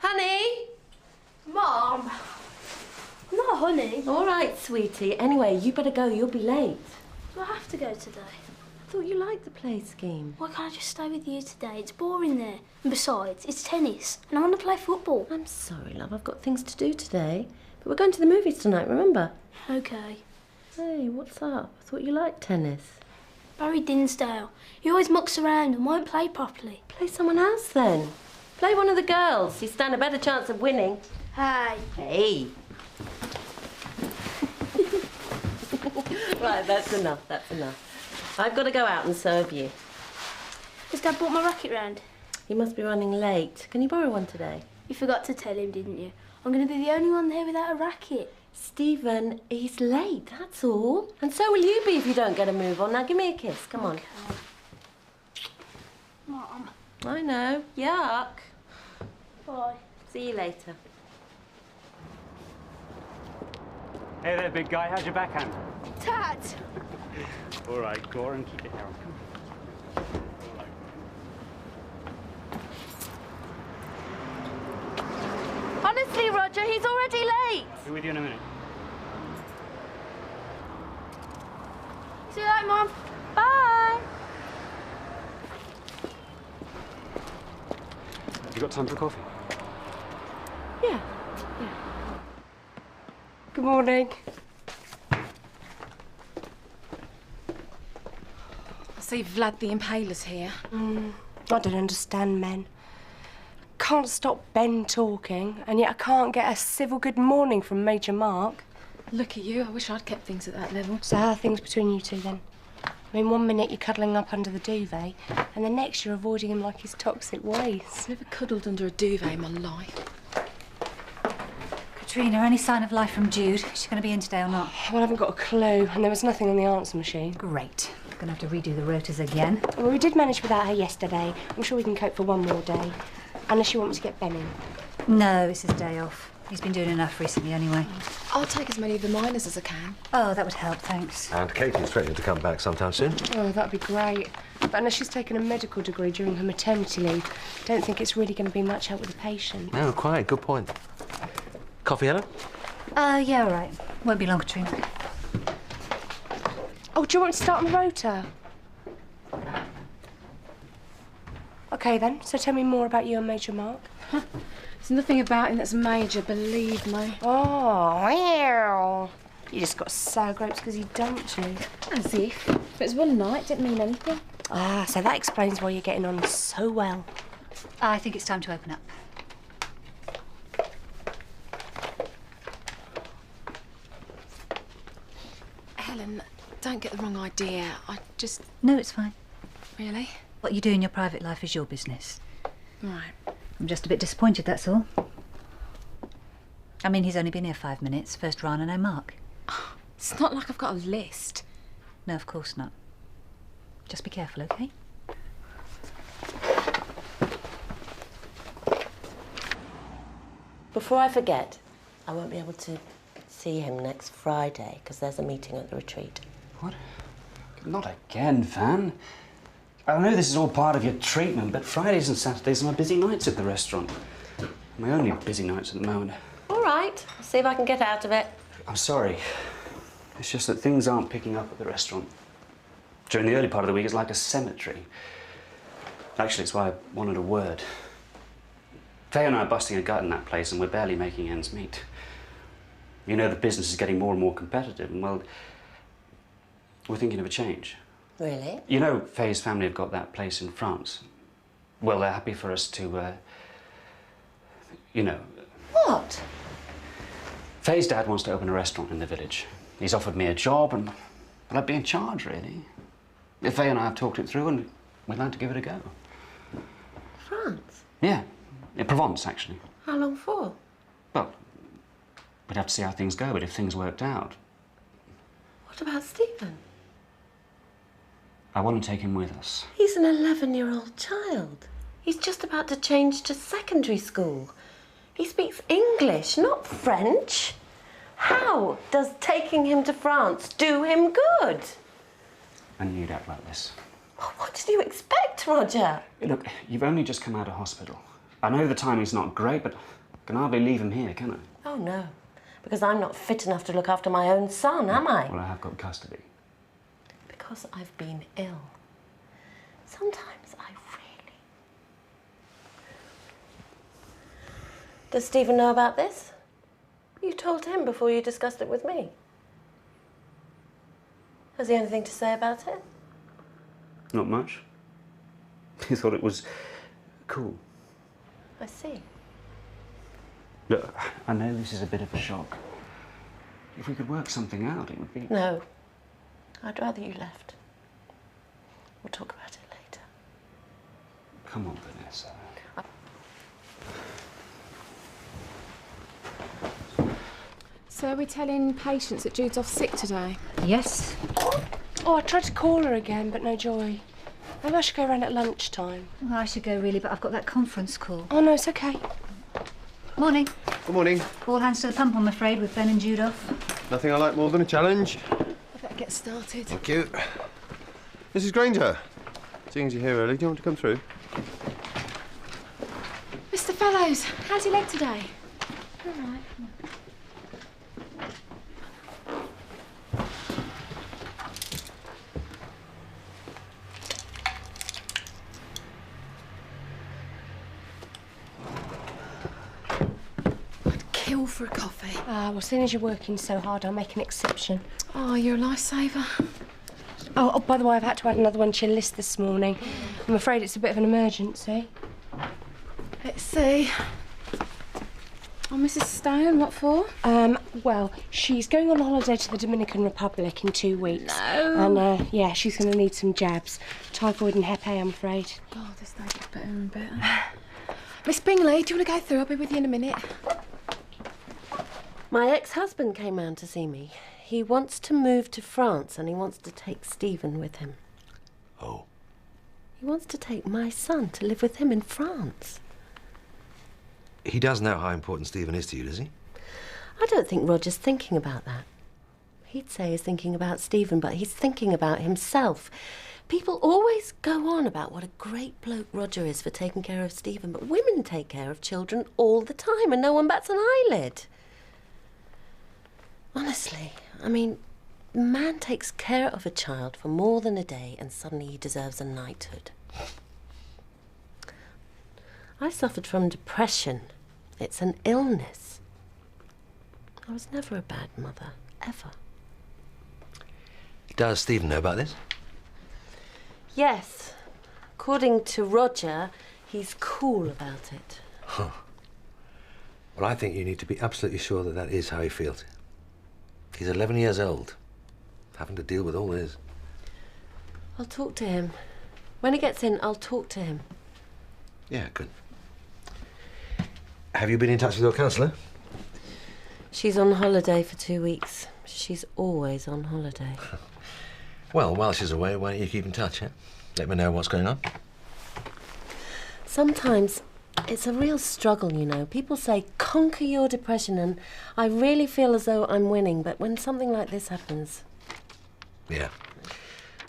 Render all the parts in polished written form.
Honey? Mom! I'm not honey. All right, sweetie. Anyway, you better go. You'll be late. Do I have to go today? I thought you liked the play scheme. Why can't I just stay with you today? It's boring there. And besides, it's tennis, and I want to play football. I'm sorry, love. I've got things to do today. But we're going to the movies tonight, remember? OK. Hey, what's up? I thought you liked tennis. Barry Dinsdale. He always mucks around and won't play properly. Play someone else, then. Play one of the girls. You stand a better chance of winning. Hey. Hey. Right, that's enough. That's enough. I've got to go out and serve you. Has Dad brought my racket round? He must be running late. Can you borrow one today? You forgot to tell him, didn't you? I'm going to be the only one there without a racket. Stephen, he's late, that's all. And so will you be if you don't get a move on. Now, give me a kiss. Come on. Mom. I know. Yuck. Bye. See you later. Hey there, big guy. How's your backhand? Dad! All right, go on and keep it down. Honestly, Roger, he's already late. Be with you in a minute. See you later, Mom. Bye. Have you got time for coffee? Yeah. Good morning. I see Vlad the Impaler's here. I don't understand men. Can't stop Ben talking, and yet I can't get a civil good morning from Major Mark. Look at you. I wish I'd kept things at that level. So how are things between you two, then? I mean, one minute you're cuddling up under the duvet, and the next you're avoiding him like his toxic waste. Never cuddled under a duvet in my life. Katrina, any sign of life from Jude? Is she going to be in today or not? Well, I haven't got a clue, and there was nothing on the answer machine. Great. Going to have to redo the rotas again. Well, we did manage without her yesterday. I'm sure we can cope for one more day. Unless you want me to get Ben in. No, it's his day off. He's been doing enough recently anyway. I'll take as many of the minors as I can. Oh, that would help, thanks. And Katie's threatening to come back sometime soon. Oh, that'd be great. But unless she's taken a medical degree during her maternity leave, I don't think it's really going to be much help with the patient. No, quite. Good point. Coffee, Helen? Yeah, all right. Won't be long, Katrina. Oh, do you want me to start on the rota? OK, then. So tell me more about you and Major Mark. There's nothing about him that's major, believe me. Oh, wow. You just got sour grapes because he dumped you. As if. But it was one night, didn't mean anything. Ah, so that explains why you're getting on so well. I think it's time to open up. Helen, don't get the wrong idea. I just... No, it's fine. Really? What you do in your private life is your business. Right. I'm just a bit disappointed, that's all. I mean, he's only been here 5 minutes. First Rana, no Mark. It's not like I've got a list. No, of course not. Just be careful, OK? Before I forget, I won't be able to see him next Friday because there's a meeting at the retreat. What? Not again, Van. I know this is all part of your treatment, but Fridays and Saturdays are my busy nights at the restaurant. My only busy nights at the moment. All right. I'll see if I can get out of it. I'm sorry. It's just that things aren't picking up at the restaurant. During the early part of the week, it's like a cemetery. Actually, it's why I wanted a word. Faye and I are busting a gut in that place, and we're barely making ends meet. You know, the business is getting more and more competitive, and, well, we're thinking of a change. Really? You know, Faye's family have got that place in France. Well, they're happy for us to, you know... What? Faye's dad wants to open a restaurant in the village. He's offered me a job, and well, I'd be in charge, really. If Faye and I have talked it through, and we'd like to give it a go. France? Yeah. In Provence, actually. How long for? Well, we'd have to see how things go, but if things worked out... What about Stephen? I want to take him with us. He's an 11-year-old child. He's just about to change to secondary school. He speaks English, not French. How does taking him to France do him good? I knew you'd act like this. What did you expect, Roger? Look, you've only just come out of hospital. I know the timing's not great, but I can hardly leave him here, can I? Oh, no. Because I'm not fit enough to look after my own son, am I? Well, I have got custody. Because I've been ill. Sometimes I really... Does Stephen know about this? You told him before you discussed it with me. Has he anything to say about it? Not much. He thought it was cool. I see. Look, I know this is a bit of a shock. If we could work something out, it would be... No. I'd rather you left. We'll talk about it later. Come on, Vanessa. So are we telling patients that Jude's off sick today? Yes. Oh, I tried to call her again, but no joy. Maybe I should go around at lunchtime. Well, I should go really, but I've got that conference call. Oh, no, it's okay. Morning. Good morning. All hands to the pump, I'm afraid, with Ben and Jude off. Nothing I like more than a challenge. I better get started. Thank you. Mrs. Granger, seeing as you're here early, do you want to come through? Mr. Fellows, how's your leg today? All right. Kill for a coffee. Well, seeing as you're working so hard, I'll make an exception. Oh, you're a lifesaver. Oh, by the way, I've had to add another one to your list this morning. I'm afraid it's a bit of an emergency. Let's see. Oh, Mrs. Stone, what for? Well, she's going on holiday to the Dominican Republic in 2 weeks. No. And, yeah, she's going to need some jabs. Typhoid and Hep A, I'm afraid. God, this day gets better and better. Miss Bingley, do you want to go through? I'll be with you in a minute. My ex-husband came round to see me. He wants to move to France and he wants to take Stephen with him. Oh. He wants to take my son to live with him in France. He does know how important Stephen is to you, does he? I don't think Roger's thinking about that. He'd say he's thinking about Stephen, but he's thinking about himself. People always go on about what a great bloke Roger is for taking care of Stephen, but women take care of children all the time and no one bats an eyelid. Honestly, I mean, a man takes care of a child for more than a day and suddenly he deserves a knighthood. I suffered from depression. It's an illness. I was never a bad mother, ever. Does Stephen know about this? Yes. According to Roger, he's cool about it. Huh. Well, I think you need to be absolutely sure that that is how he feels. He's 11 years old, having to deal with all this. I'll talk to him. When he gets in, I'll talk to him. Yeah, good. Have you been in touch with your counsellor? She's on holiday for 2 weeks. She's always on holiday. Well, while she's away, why don't you keep in touch, eh? Let me know what's going on. Sometimes it's a real struggle, you know. People say, conquer your depression, and I really feel as though I'm winning, but when something like this happens... Yeah.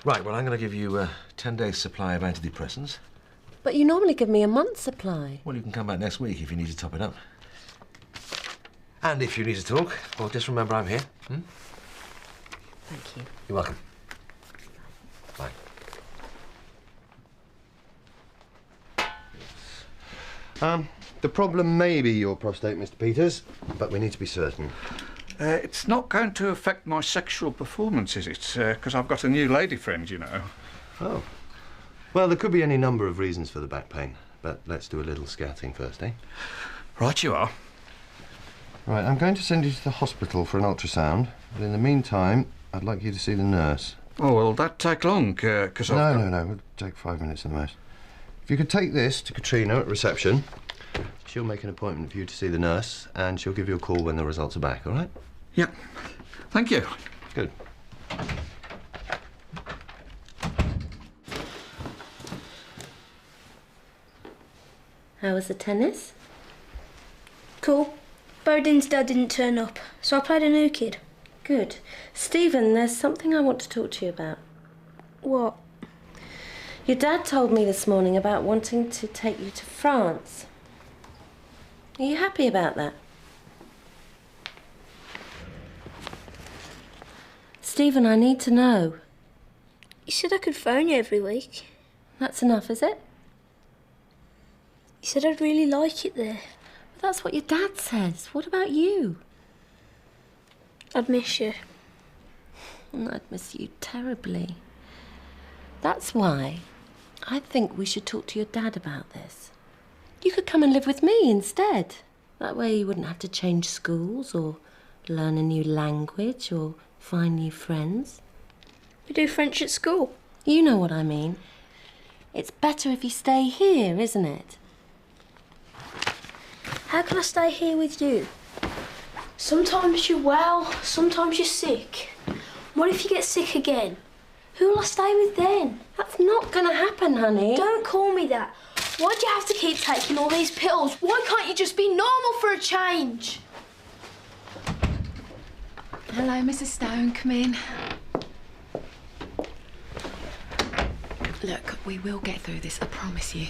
Right, well, I'm going to give you a 10 days supply of antidepressants. But you normally give me a month's supply. Well, you can come back next week if you need to top it up. And if you need to talk, well, just remember I'm here. Hmm? Thank you. You're welcome. Bye. The problem may be your prostate, Mr. Peters, but we need to be certain. It's not going to affect my sexual performance, is it? Because I've got a new lady friend, you know. Oh. Well, there could be any number of reasons for the back pain, but let's do a little scouting first, eh? Right you are. Right, I'm going to send you to the hospital for an ultrasound, but in the meantime, I'd like you to see the nurse. Oh, will that take long? Because No, it'll take 5 minutes at the most. If you could take this to Katrina at reception, she'll make an appointment for you to see the nurse, and she'll give you a call when the results are back, all right? Yeah. Thank you. Good. How was the tennis? Cool. Bowden's dad didn't turn up, so I played a new kid. Good. Stephen, there's something I want to talk to you about. What? Your dad told me this morning about wanting to take you to France. Are you happy about that? Stephen, I need to know. You said I could phone you every week. That's enough, is it? You said I'd really like it there. But that's what your dad says. What about you? I'd miss you. I'd miss you terribly. That's why I think we should talk to your dad about this. You could come and live with me instead. That way you wouldn't have to change schools or learn a new language or find new friends. We do French at school. You know what I mean. It's better if you stay here, isn't it? How can I stay here with you? Sometimes you're well, sometimes you're sick. What if you get sick again? Who will I stay with then? That's not going to happen, honey. Don't call me that. Why do you have to keep taking all these pills? Why can't you just be normal for a change? Hello, Mrs. Stone. Come in. Look, we will get through this, I promise you.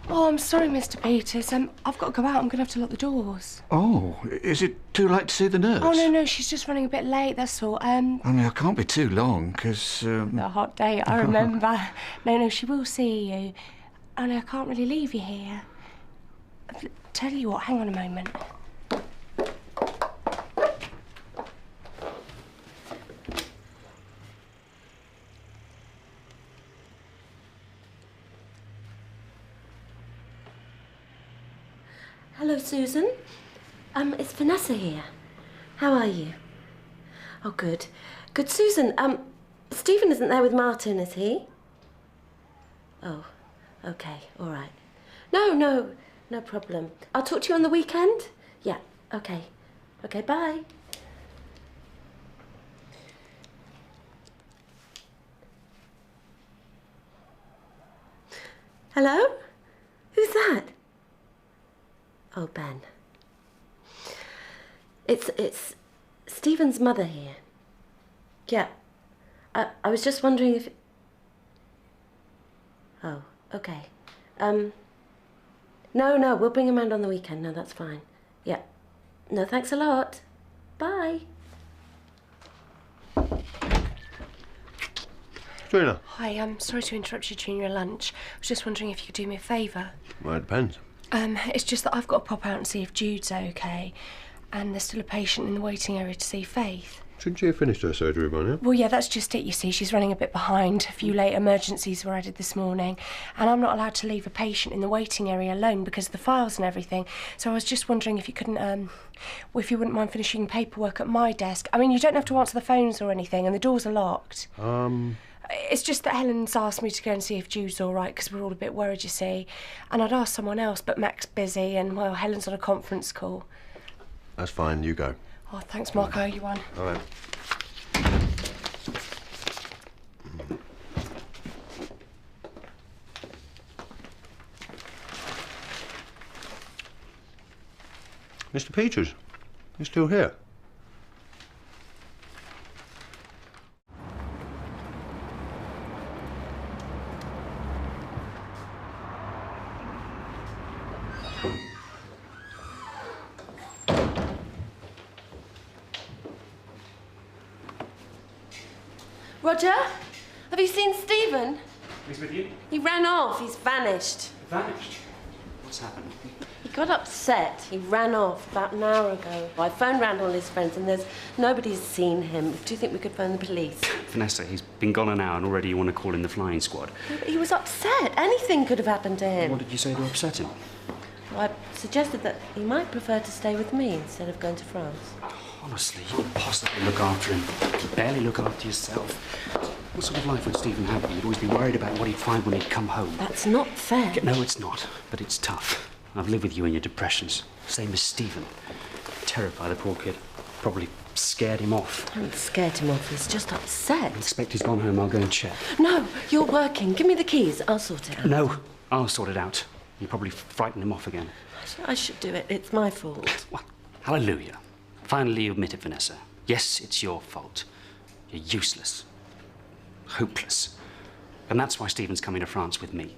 Oh, I'm sorry, Mr. Peters. I've got to go out. I'm going to have to lock the doors. Oh, is it too late to see the nurse? Oh, no, she's just running a bit late, that's all. I mean, I can't be too long, because... The hot day, I remember. No, she will see you. Oh, no, I can't really leave you here. Tell you what, hang on a moment. Hello, Susan. It's Vanessa here. How are you? Oh, good. Good, Susan. Stephen isn't there with Martin, is he? Oh, okay, all right. No problem. I'll talk to you on the weekend? Yeah, okay. Okay, bye. Hello? Who's that? Oh, Ben. It's Stephen's mother here. Yeah. I was just wondering if... Oh, okay. No, we'll bring him round on the weekend. No, that's fine. Yeah. No, thanks a lot. Bye. Katrina. Hi, I'm sorry to interrupt you during your lunch. I was just wondering if you could do me a favour. Well, it depends. It's just that I've got to pop out and see if Jude's okay. And there's still a patient in the waiting area to see Faith. Shouldn't she have finished her surgery by now? Well, yeah, that's just it, you see. She's running a bit behind. A few late emergencies were added this morning. And I'm not allowed to leave a patient in the waiting area alone because of the files and everything. So I was just wondering if you couldn't, if you wouldn't mind finishing paperwork at my desk. I mean, you don't have to answer the phones or anything, and the doors are locked. It's just that Helen's asked me to go and see if Jude's all right, because we're all a bit worried, you see. And I'd asked someone else, but Mac's busy, and, well, Helen's on a conference call. That's fine, you go. Oh, thanks, Mark. I owe you one. All right. Mr. Peters, you're still here? Roger, have you seen Stephen? He's with you? He ran off. He's vanished. Vanished? What's happened? He got upset. He ran off about an hour ago. I phoned round all his friends and nobody's seen him. Do you think we could phone the police? Vanessa, he's been gone an hour and already you want to call in the flying squad. No, but he was upset. Anything could have happened to him. What did you say to upset him? Well, I suggested that he might prefer to stay with me instead of going to France. Honestly, you couldn't possibly look after him. You barely look after yourself. What sort of life would Stephen have? You'd always be worried about what he'd find when he'd come home. That's not fair. No, it's not, but it's tough. I've lived with you in your depressions. Same as Stephen. Terrified the poor kid. Probably scared him off. I haven't scared him off. He's just upset. I expect he's gone home. I'll go and check. No, you're working. Give me the keys. I'll sort it out. No, I'll sort it out. You probably frightened him off again. I should do it. It's my fault. Well, hallelujah. Finally you admit it, Vanessa. Yes, it's your fault. You're useless. Hopeless. And that's why Stephen's coming to France with me.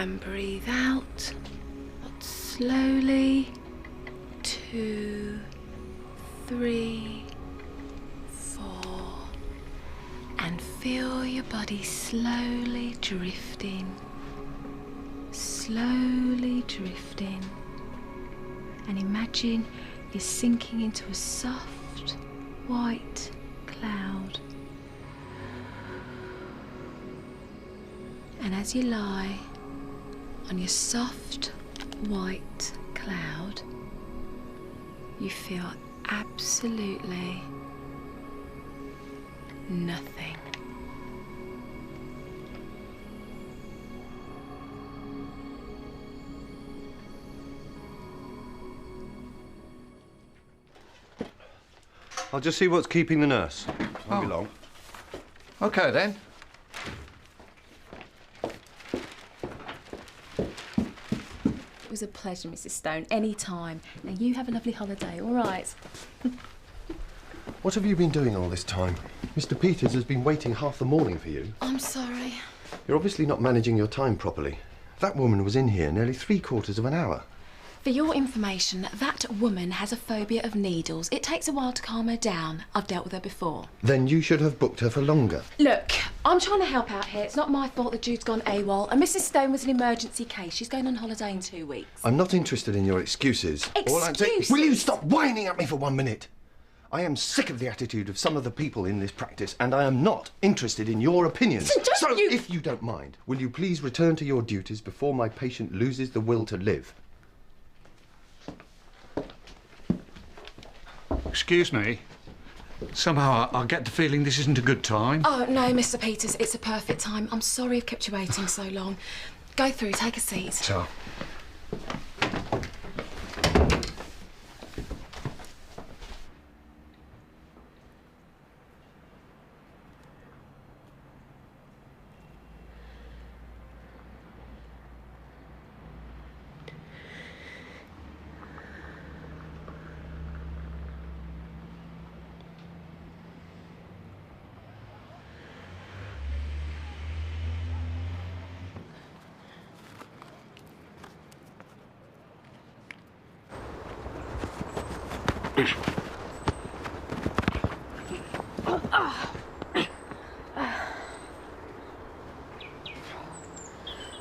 And breathe out. Slowly. 2, 3, 4. And feel your body slowly drifting. Slowly drifting. And imagine you're sinking into a soft, white cloud. And as you lie on your soft, white cloud, you feel absolutely nothing. I'll just see what's keeping the nurse. Won't be long. OK, then. It was a pleasure, Mrs. Stone, any time. Now, you have a lovely holiday, all right? What have you been doing all this time? Mr. Peters has been waiting half the morning for you. I'm sorry. You're obviously not managing your time properly. That woman was in here nearly 3/4 of an hour. For your information, that woman has a phobia of needles. It takes a while to calm her down. I've dealt with her before. Then you should have booked her for longer. Look, I'm trying to help out here. It's not my fault that Jude's gone AWOL. And Mrs. Stone was an emergency case. She's going on holiday in 2 weeks. I'm not interested in your excuses. All I'm saying... Excuses? Will you stop whining at me for 1 minute? I am sick of the attitude of some of the people in this practice, and I am not interested in your opinions. So if you don't mind, will you please return to your duties before my patient loses the will to live? Excuse me. Somehow I get the feeling this isn't a good time. Oh, no, Mr. Peters, it's a perfect time. I'm sorry I've kept you waiting so long. Go through, take a seat. So.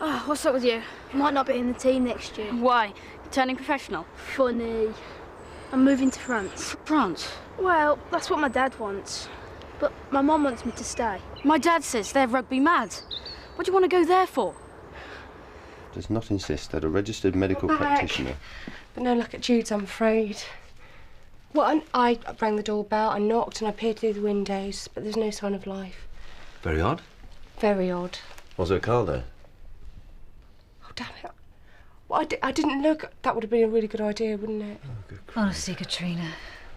Oh, what's up with you? Might not be in the team next year. Why? Turning professional? Funny. I'm moving to France. France? Well, that's what my dad wants. But my mum wants me to stay. My dad says they're rugby mad. What do you want to go there for? Does not insist that a registered medical practitioner... But no luck at Jude's, I'm afraid. Well, I rang the doorbell, I knocked and I peered through the windows, but there's no sign of life. Very odd. Very odd. Was there a car there? Oh, damn it. Well, I didn't look. That would have been a really good idea, wouldn't it? Oh, good Christ. Honestly, Katrina.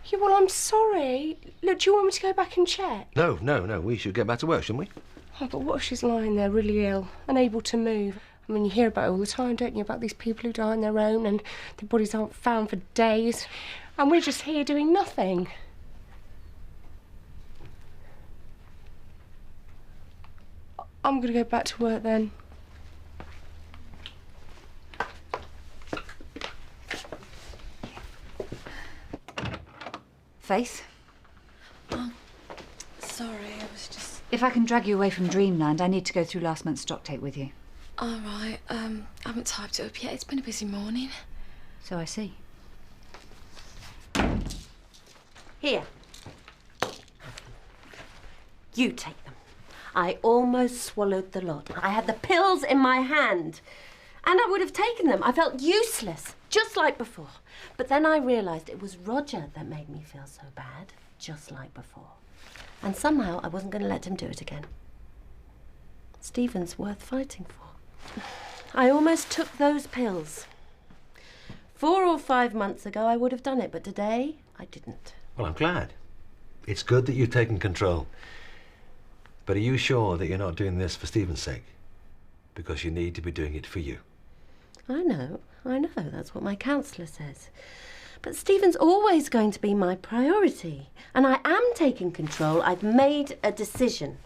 Yeah, well, I'm sorry. Look, do you want me to go back and check? No. We should get back to work, shouldn't we? Oh, but what if she's lying there really ill, unable to move? I mean, you hear about it all the time, don't you, about these people who die on their own and their bodies aren't found for days. And we're just here doing nothing. I'm going to go back to work then. Faith? Oh, sorry, I was just... If I can drag you away from dreamland, I need to go through last month's stock take with you. All right, I haven't typed it up yet. It's been a busy morning. So I see. Here. You take them. I almost swallowed the lot. I had the pills in my hand. And I would have taken them. I felt useless, just like before. But then I realised it was Roger that made me feel so bad, just like before. And somehow I wasn't going to let him do it again. Stephen's worth fighting for. I almost took those pills. 4 or 5 months ago I would have done it, but today I didn't. Well, I'm glad. It's good that you've taken control. But are you sure that you're not doing this for Stephen's sake? Because you need to be doing it for you. I know. That's what my counsellor says. But Stephen's always going to be my priority. And I am taking control. I've made a decision.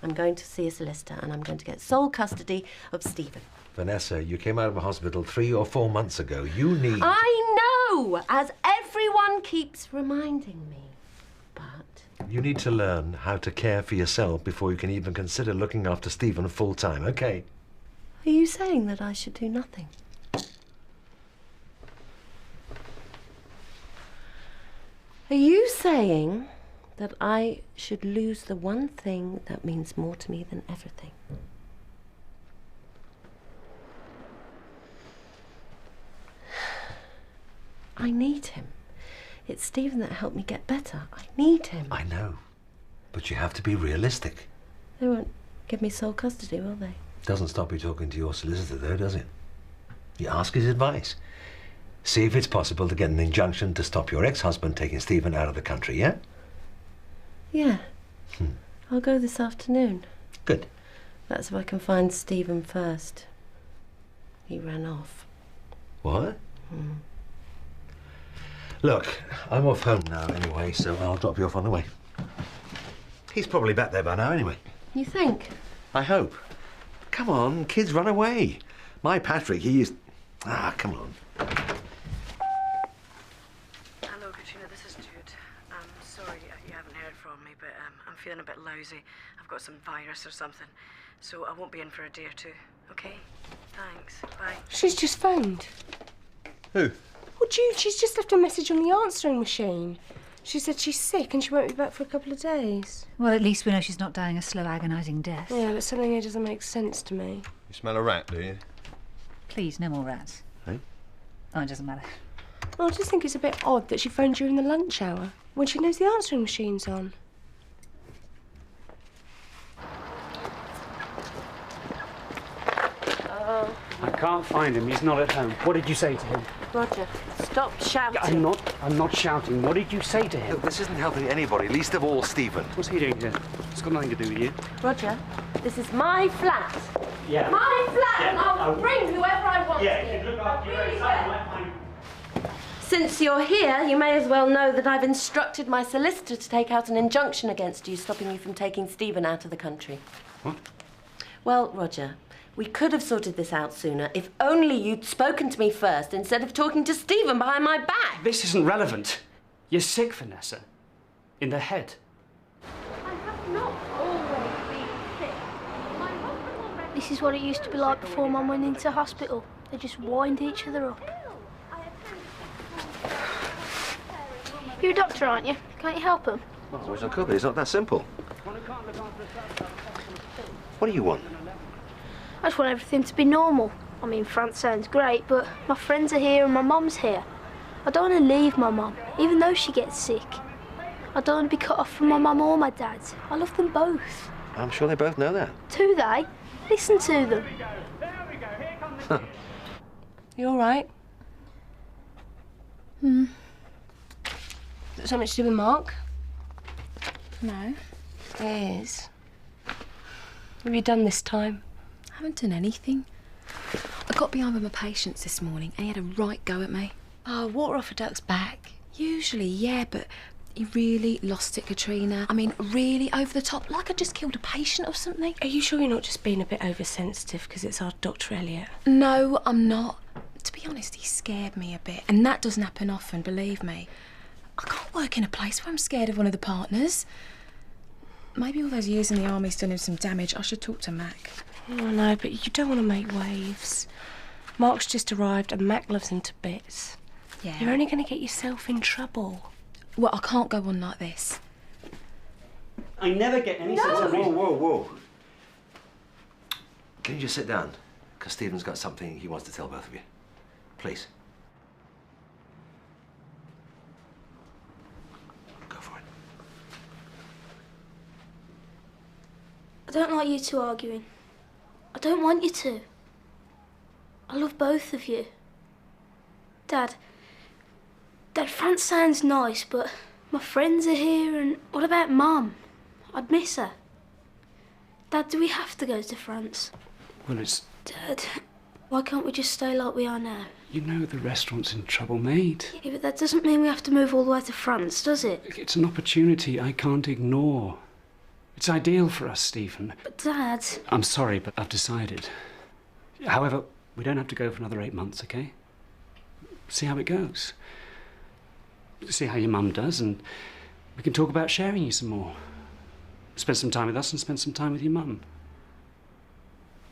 I'm going to see a solicitor and I'm going to get sole custody of Stephen. Vanessa, you came out of a hospital 3 or 4 months ago. You need... I know, as everyone keeps reminding me. But... You need to learn how to care for yourself before you can even consider looking after Stephen full-time, OK? Are you saying that I should do nothing? Are you saying that I should lose the one thing that means more to me than everything? I need him. It's Stephen that helped me get better. I need him. I know, but you have to be realistic. They won't give me sole custody, will they? Doesn't stop you talking to your solicitor, though, does it? You ask his advice. See if it's possible to get an injunction to stop your ex-husband taking Stephen out of the country, yeah? Yeah. I'll go this afternoon. Good. That's if I can find Stephen first. He ran off. What? Look, I'm off home now anyway, so I'll drop you off on the way. He's probably back there by now anyway. You think? I hope. Come on, kids run away. My Patrick, he used... come on. Hello, Katrina, this is Jude. Sorry you haven't heard from me, but I'm feeling a bit lousy. I've got some virus or something, so I won't be in for a day or two, okay? Thanks, bye. She's just phoned. Who? Well, Jude, she's just left a message on the answering machine. She said she's sick and she won't be back for a couple of days. Well, at least we know she's not dying a slow, agonising death. Yeah, but something here doesn't make sense to me. You smell a rat, do you? Please, no more rats. Hey? Oh, it doesn't matter. Well, I just think it's a bit odd that she phoned during the lunch hour when she knows the answering machine's on. I can't find him. He's not at home. What did you say to him? Roger, stop shouting. I'm not shouting. What did you say to him? Look, this isn't helping anybody, least of all Stephen. What's he doing here? It's got nothing to do with you. Roger, this is my flat. Yeah. My flat, and I'll bring whoever I want Yeah, here. you look after your own son. Since you're here, you may as well know that I've instructed my solicitor to take out an injunction against you, stopping you from taking Stephen out of the country. What? Well, Roger, we could have sorted this out sooner if only you'd spoken to me first instead of talking to Stephen behind my back. This isn't relevant. You're sick, Vanessa. In the head. I have not always been sick. My husband already... This is what it used to be like before Mum went into hospital. They just wind each other up. You're a doctor, aren't you? Can't you help him? Oh, I wish I could, but it's not that simple. What do you want? I just want everything to be normal. I mean, France sounds great, but my friends are here and my mum's here. I don't want to leave my mum, even though she gets sick. I don't want to be cut off from my mum or my dad. I love them both. I'm sure they both know that. Do they? Listen to them. You all right? Is it something to do with Mark? No, It is. What have you done this time? I haven't done anything. I got behind with my patients this morning and he had a right go at me. Oh, water off a duck's back. Usually, yeah, but he really lost it, Katrina. I mean, really over the top, like I just killed a patient or something. Are you sure you're not just being a bit oversensitive because it's our Dr. Elliot? No, I'm not. To be honest, he scared me a bit, and that doesn't happen often, believe me. I can't work in a place where I'm scared of one of the partners. Maybe all those years in the army's done him some damage. I should talk to Mac. Oh, no, but you don't want to make waves. Mark's just arrived and Mac loves him to bits. Yeah. You're only going to get yourself in trouble. Well, I can't go on like this. I never get any sense of reason. Whoa. Can you just sit down? Because Stephen's got something he wants to tell both of you. Please. Go for it. I don't like you two arguing. I don't want you to. I love both of you. Dad, France sounds nice, but my friends are here, and what about Mum? I'd miss her. Dad, do we have to go to France? Well, it's... Dad, why can't we just stay like we are now? You know the restaurant's in trouble, mate. Yeah, but that doesn't mean we have to move all the way to France, does it? It's an opportunity I can't ignore. It's ideal for us, Stephen. But Dad... I'm sorry, but I've decided. However, we don't have to go for another 8 months, okay? See how it goes. See how your mum does, and we can talk about sharing you some more. Spend some time with us and spend some time with your mum.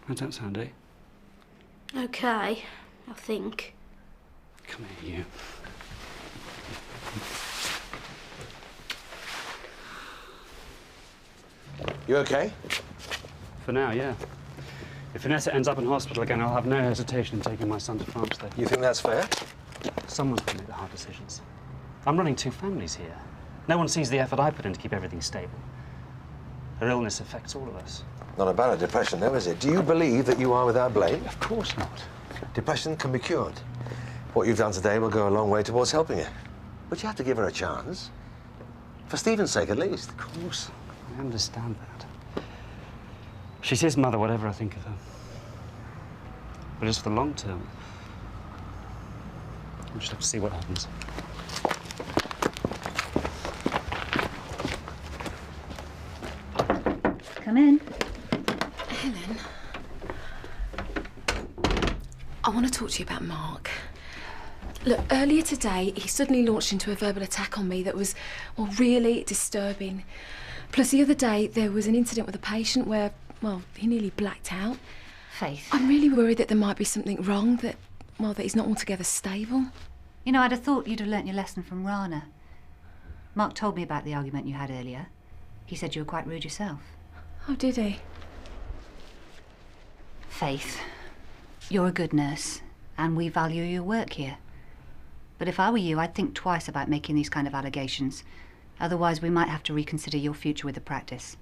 How's that sound, eh? Okay, I think. Come here, you. You okay? For now, yeah. If Vanessa ends up in hospital again, I'll have no hesitation in taking my son to France, though. You think that's fair? Someone's got to make the hard decisions. I'm running 2 families here. No one sees the effort I put in to keep everything stable. Her illness affects all of us. Not about a depression, though, is it? Do you believe that you are without blame? Of course not. Depression can be cured. What you've done today will go a long way towards helping her. But you have to give her a chance. For Stephen's sake, at least. Of course. I understand that. She's his mother, whatever I think of her. But as for the long term, we'll just have to see what happens. Come in. Helen, I want to talk to you about Mark. Look, earlier today, he suddenly launched into a verbal attack on me that was, well, really disturbing. Plus, the other day, there was an incident with a patient where, well, he nearly blacked out. Faith. I'm really worried that there might be something wrong, that, well, that he's not altogether stable. You know, I'd have thought you'd have learnt your lesson from Rana. Mark told me about the argument you had earlier. He said you were quite rude yourself. Oh, did he? Faith, you're a good nurse, and we value your work here. But if I were you, I'd think twice about making these kind of allegations. Otherwise, we might have to reconsider your future with the practice.